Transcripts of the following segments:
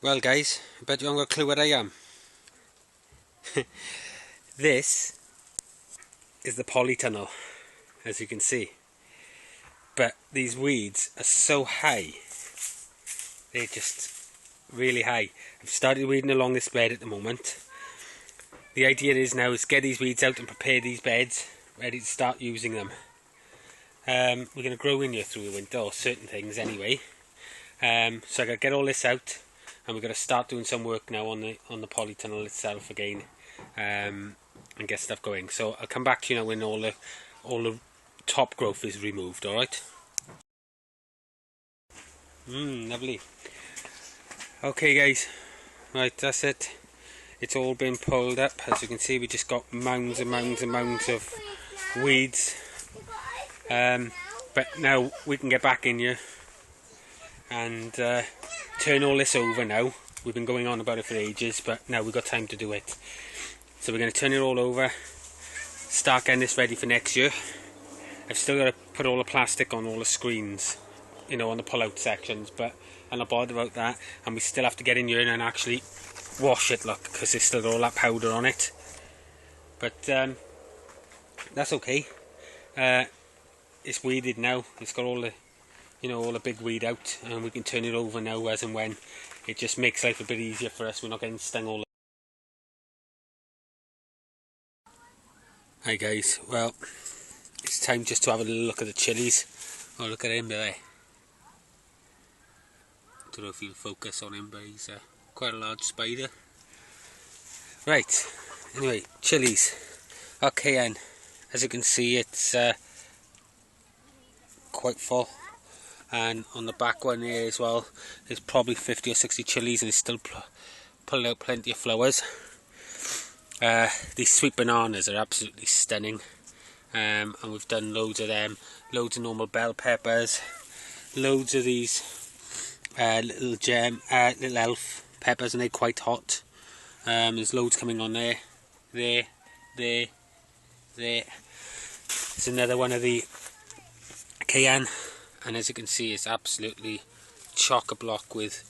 Well guys, I bet you haven't got a clue what I am. This is the polytunnel, as you can see. But these weeds are so high. They're just really high. I've started weeding along this bed at the moment. The idea is now is get these weeds out and prepare these beds ready to start using them. We're going to grow in here through the winter, or certain things anyway. So I got to get all this out, and we're going to start doing some work now on the polytunnel itself again, and get stuff going. So I'll come back to you now when all the top growth is removed. All right. Lovely. Okay, guys. Right, that's it. It's all been pulled up. As you can see, we just got mounds and mounds and mounds of weeds. But now we can get back in here and turn all this over now. We've been going on about it for ages, but now we've got time to do it. So we're going to turn it all over, start getting this ready for next year. I've still got to put all the plastic on all the screens, you know, on the pull-out sections, but I'm not bothered about that. And we still have to get in here and actually wash it, look, because there's still got all that powder on it. But that's okay. It's weeded now. It's got all the, you know, all the big weed out, and we can turn it over now as and when. It just makes life a bit easier for us. We're not getting stung all the... Hi guys, well, it's time just to have a little look at the chilies. Oh, look at him there. Don't know if you'll focus on him, but he's quite a large spider. Right, anyway, chilies. Okay, and as you can see, it's quite full. And on the back one here as well, there's probably 50 or 60 chilies, and it's still pulling out plenty of flowers. These sweet bananas are absolutely stunning, and we've done loads of them, loads of normal bell peppers, loads of these little elf peppers, and they're quite hot. There's loads coming on there. There's another one of the cayenne, and as you can see, it's absolutely chock-a-block with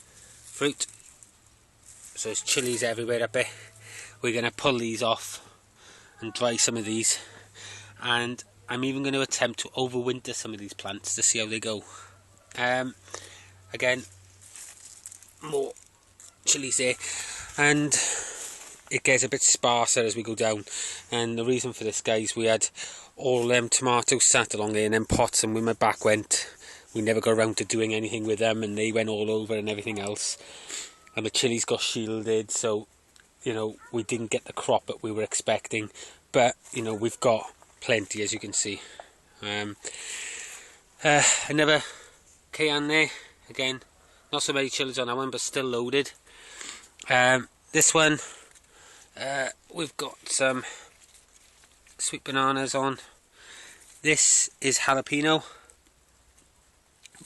fruit. So there's chilies everywhere up there. We're going to pull these off and dry some of these, and I'm even going to attempt to overwinter some of these plants to see how they go. Again, more chilies there, and it gets a bit sparser as we go down. And the reason for this, guys, we had all them tomatoes sat along there in them pots, and when my back went, we never got around to doing anything with them, and they went all over and everything else, and the chilies got shielded, so you know, we didn't get the crop that we were expecting, but you know, we've got plenty, as you can see. Another cayenne there, again, not so many chilies on that one, but still loaded. This one, we've got some sweet bananas on. This is jalapeno,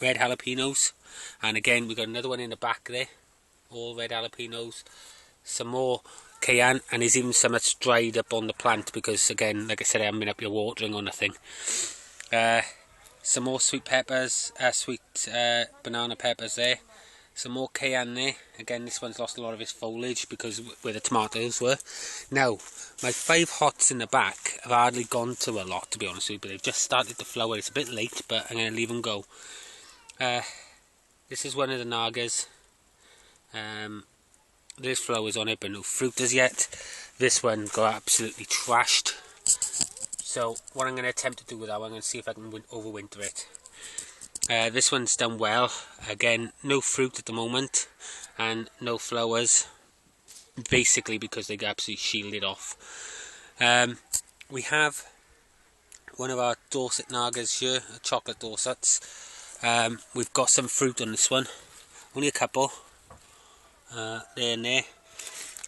red jalapenos, and again we've got another one in the back there, all red jalapenos. Some more cayenne, and there's even some that's dried up on the plant because, again, like I said, I haven't been up here watering or nothing. Some more sweet peppers, banana peppers there. Some more cayenne there. Again, this one's lost a lot of its foliage because where the tomatoes were. Now, my 5 hots in the back have hardly gone to a lot, to be honest with you, but they've just started to flower. It's a bit late, but I'm going to leave them go. This is one of the nagas. There's flowers on it, but no fruit as yet. This one got absolutely trashed. So what I'm going to attempt to do with that one, I'm going to see if I can overwinter it. This one's done well. Again, no fruit at the moment, and no flowers. Basically because they got absolutely shielded off. We have one of our Dorset nagas here, chocolate Dorsets. We've got some fruit on this one. Only a couple. There and there,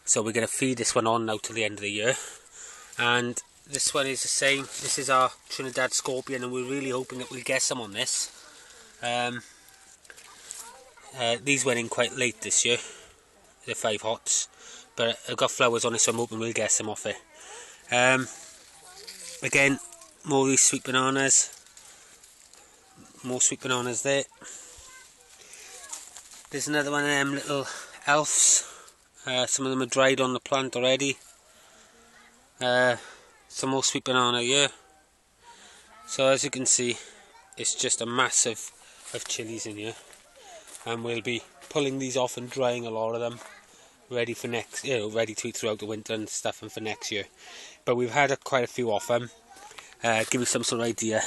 so we're going to feed this one on now till the end of the year. And this one is the same. This is our Trinidad Scorpion, and we're really hoping that we'll get some on this. These went in quite late this year, the 5 hots, but I've got flowers on it, so I'm hoping we'll get some off it. Again, more of these sweet bananas, more sweet bananas there. There's another one of them little elves. Some of them are dried on the plant already. Some more sweet banana here. So as you can see, it's just a mass of chilies in here, and we'll be pulling these off and drying a lot of them, ready for next, ready to eat throughout the winter and stuff, and for next year. But we've had quite a few off them. Give you some sort of idea.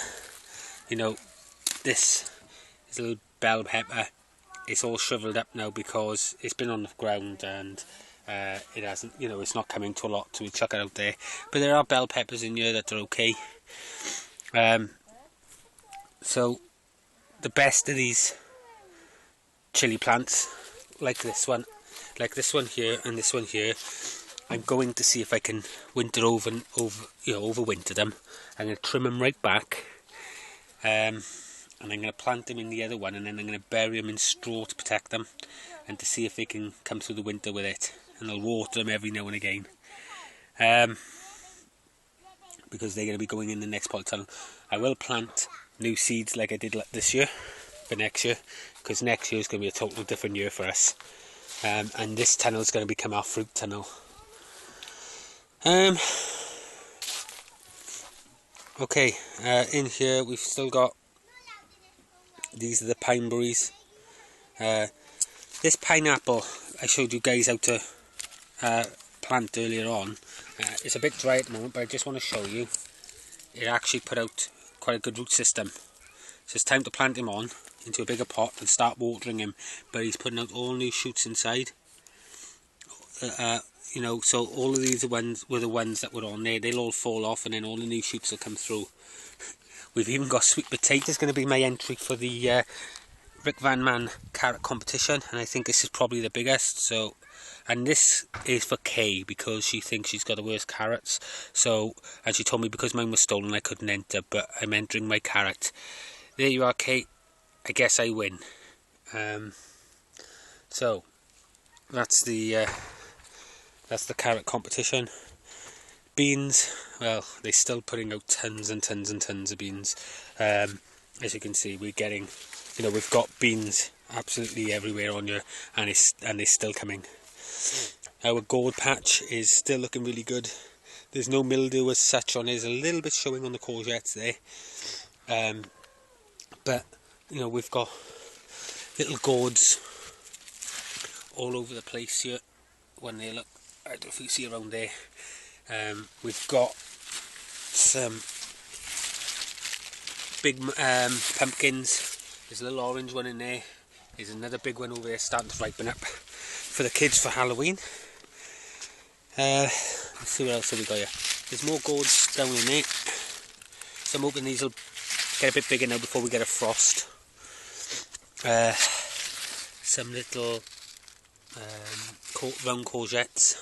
This is a little bell pepper. It's all shriveled up now because it's been on the ground and it hasn't, it's not coming to a lot, so we chuck it out there. But there are bell peppers in here that are okay. So the best of these chili plants, like this one here and this one here, I'm going to see if I can overwinter them. I'm going to trim them right back, and I'm going to plant them in the other one, and then I'm going to bury them in straw to protect them, and to see if they can come through the winter with it. And I'll water them every now and again, because they're going to be going in the next polytunnel. I will plant new seeds like I did this year for next year, because next year is going to be a totally different year for us. And this tunnel is going to become our fruit tunnel. Okay, in here we've still got, these are the pine berries. This pineapple I showed you guys how to plant earlier on. It's a bit dry at the moment, but I just want to show you. It actually put out quite a good root system. So it's time to plant him on into a bigger pot and start watering him. But he's putting out all new shoots inside. So all of these were the ones that were on there. They'll all fall off, and then all the new shoots will come through. We've even got sweet potatoes going to be my entry for the Rick Van Man carrot competition, and I think this is probably the biggest. So, and this is for Kay, because she thinks she's got the worst carrots. So, and she told me because mine was stolen I couldn't enter, but I'm entering my carrot. There you are, Kay. I guess I win. So that's the carrot competition. Beans, well, they're still putting out tons and tons and tons of beans. As you can see, we're getting, we've got beans absolutely everywhere on here, and they're still coming. Our gourd patch is still looking really good. There's no mildew as such on it. There's a little bit showing on the courgettes there. But, we've got little gourds all over the place here. When they look, I don't know if you see around there. We've got some big pumpkins. There's a little orange one in there. There's another big one over there starting to ripen up for the kids for Halloween. Let's see what else have we got here. There's more gourds down in there. So I'm hoping these will get a bit bigger now before we get a frost. Some little round courgettes,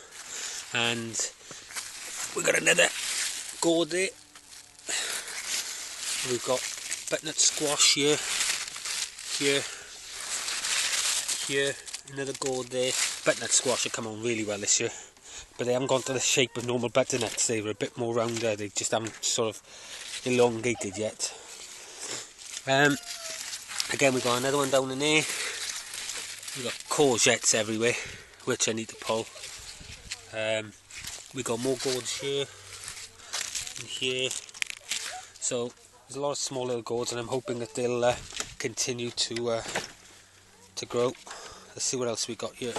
and we've got another gourd there. We've got butternut squash here, another gourd there. Butternut squash have come on really well this year, but they haven't gone to the shape of normal butternuts. They were a bit more rounder. They just haven't sort of elongated yet. Again, we've got another one down in there. We've got courgettes everywhere, which I need to pull. We've got more gourds here and here. So there's a lot of small little gourds, and I'm hoping that they'll continue to grow. Let's see what else we got here.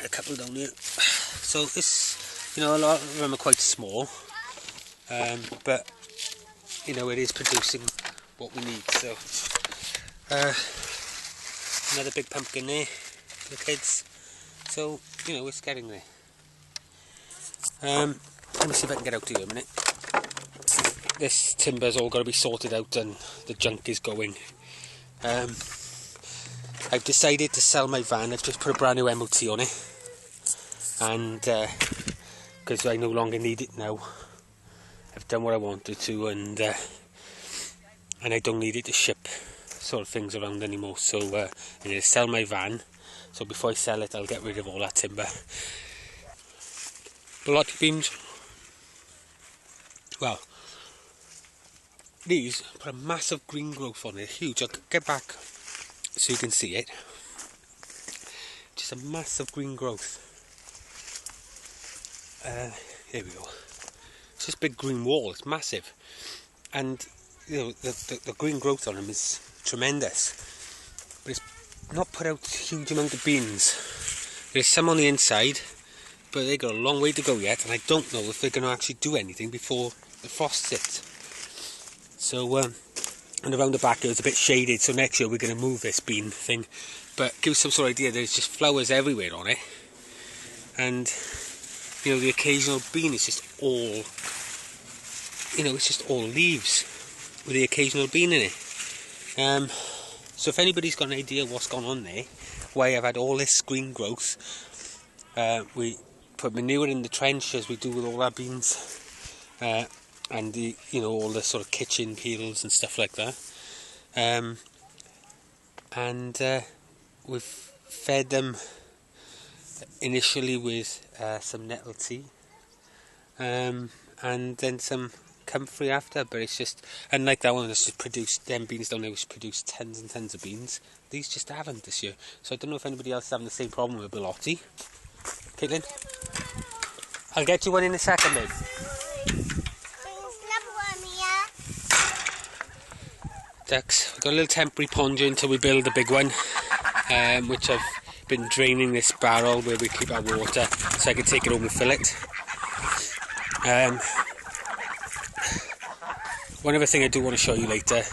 A couple down here. So this, a lot of them are quite small, but it is producing what we need. So another big pumpkin there for the kids. So it's getting there. Let me see if I can get out to you a minute. This timber's all got to be sorted out, and the junk is going. I've decided to sell my van. I've just put a brand new MOT on it, and because I no longer need it now. I've done what I wanted to, and I don't need it to ship sort of things around anymore. So I'm going to sell my van. So before I sell it, I'll get rid of all that timber. Block beams. Well, these put a massive green growth on it, huge. I'll get back so you can see it. some massive green growth. Here we go. It's this big green wall. It's massive, and you know the green growth on them is tremendous. But it's not put out a huge amount of beans. There's some on the inside, but they've got a long way to go yet, and I don't know if they're going to actually do anything before the frost hits. So, and around the back here it's a bit shaded, so next year we're going to move this bean thing. But give some sort of idea, there's just flowers everywhere on it, and you know the occasional bean is just all, you know, it's just all leaves with the occasional bean in it. So if anybody's got an idea what's gone on there, why I've had all this green growth, we put manure in the trench as we do with all our beans, and the, you know, all the sort of kitchen peels and stuff like that, and we've fed them initially with some nettle tea, and then some comfrey after, but it's just, and like that one that's just produced, them beans down there which produced tons and tons of beans, these just haven't this year. So I don't know if anybody else is having the same problem with Bilotti. Caitlin, I'll get you one in a second, babe. Ducks, we've got a little temporary pond here until we build the big one, which I've been draining this barrel where we keep our water so I can take it home and fill it. One other thing I do want to show you later,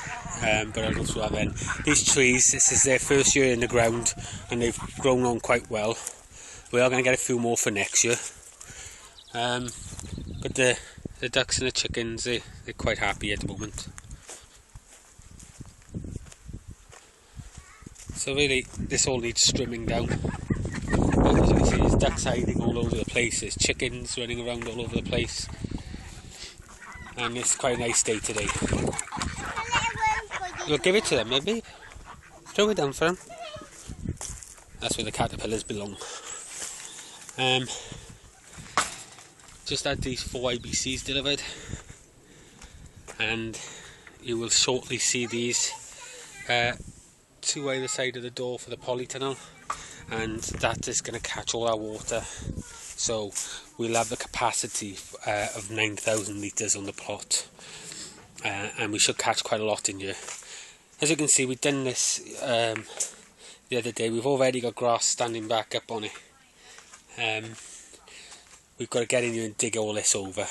but I'll go through that then. These trees, this is their first year in the ground and they've grown on quite well. We are going to get a few more for next year. But the ducks and the chickens, they're quite happy at the moment. So really, this all needs trimming down. As you can see, there's ducks hiding all over the place, there's chickens running around all over the place. And it's quite a nice day today. You'll give it to them, maybe? Throw it down for them. That's where the caterpillars belong. Just had these 4 IBCs delivered, and you will shortly see these 2 either side of the door for the polytunnel, and that is going to catch all our water. So we'll have the capacity of 9,000 litres on the plot, and we should catch quite a lot in here. As you can see, we've done this the other day. We've already got grass standing back up on it. We've got to get in here and dig all this over,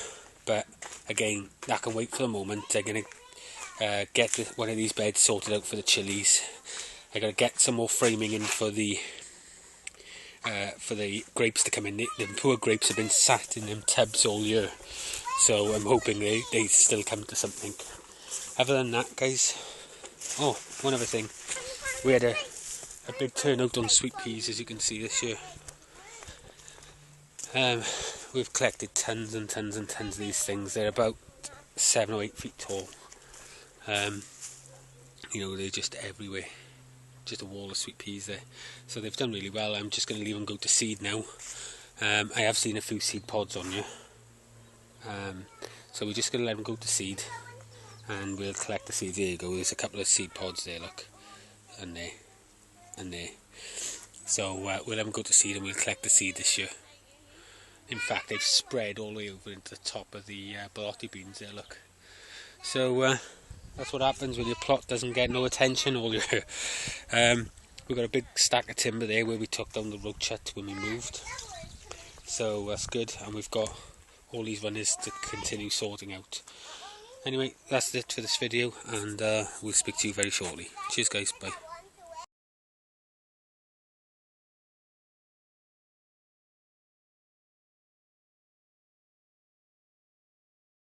but again, that can wait for the moment. They're going to get one of these beds sorted out for the chilies. They're going to get some more framing in for the grapes to come in. The poor grapes have been sat in them tubs all year, so I'm hoping they still come to something. Other than that, guys, oh, one other thing, we had a big turnout on sweet peas, as you can see, this year. We've collected tons and tons and tons of these things. They're about 7 or 8 feet tall. You know, they're just everywhere. Just a wall of sweet peas there. So they've done really well. I'm just going to leave them go to seed now. I have seen a few seed pods on here. So we're just going to let them go to seed, and we'll collect the seeds. There you go. There's a couple of seed pods there, look. And there. And there. So we'll let them go to seed and we'll collect the seed this year. In fact, they've spread all the way over into the top of the Bilotti beans there, look. So that's what happens when your plot doesn't get no attention all year. We've got a big stack of timber there where we took down the road chut when we moved. So that's good, and we've got all these runners to continue sorting out. Anyway, that's it for this video, and we'll speak to you very shortly. Cheers guys, bye.